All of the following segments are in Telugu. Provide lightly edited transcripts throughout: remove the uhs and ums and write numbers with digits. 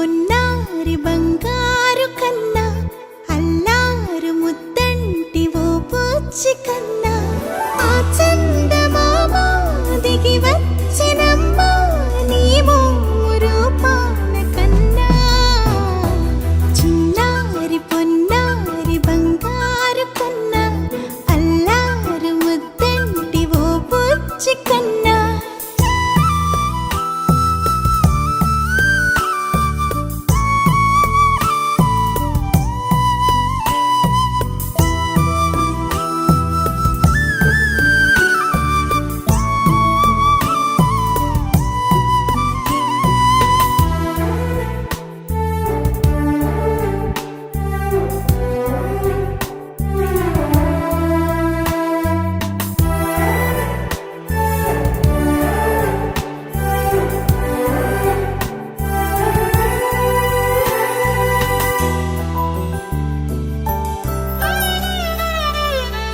పొన్నారి బంగారు కన్నా అల్లారు ముద్దంటి ఓ పూచి కన్నా ఆ చందమామ దిగి వచ్చినమ్మా నీ రూపాల కన్నా చిన్నారి పొన్నారి బంగారు కన్నా అల్లారు ముద్దంటి ఓ పూచి కన్నా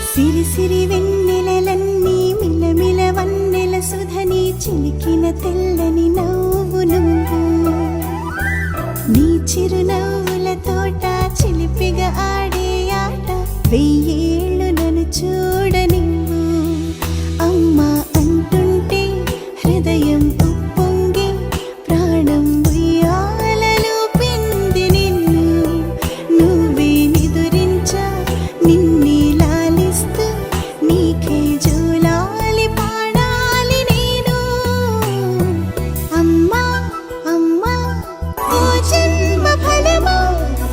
సిరి సిరి వెన్నెలలన్నీ మిలమిల వన్నెల సుధని చిలికిన తెల్లని నవ్వు నువ్వు నీ చిరునవ్వుల తోట చిలిపిగా ఆడే ఆట వెయ్యేళ్ళు నన్ను చూడనివ్వు అమ్మా అంటుంటే హృదయం ఉప్పొంగి ప్రాణం ఉయ్యాలలో పిండి నిన్ను నువ్వే నిదురించా నిన్నే నీకే జోలాలి పాడాలి నేను అమ్మా అమ్మా ఓ జన్మ ఫలమా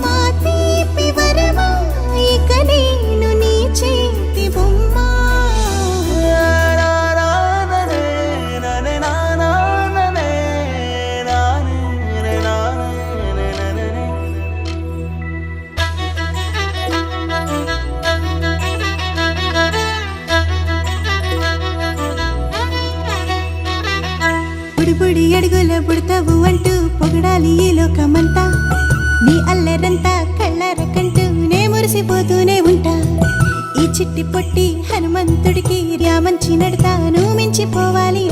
మా తీపి వరమా ఇక నేను నీ చేతి బొమ్మ బుడి అడుగుల బుడతావు అంటూ పొగడాలి ఈ లోకమంతా నీ అల్లరంతా కళ్ళరకంటూ నే మురిసిపోతూనే ఉంటా ఈ చిట్టి పొట్టి హనుమంతుడికి రామంచి నడతాను మించిపోవాలి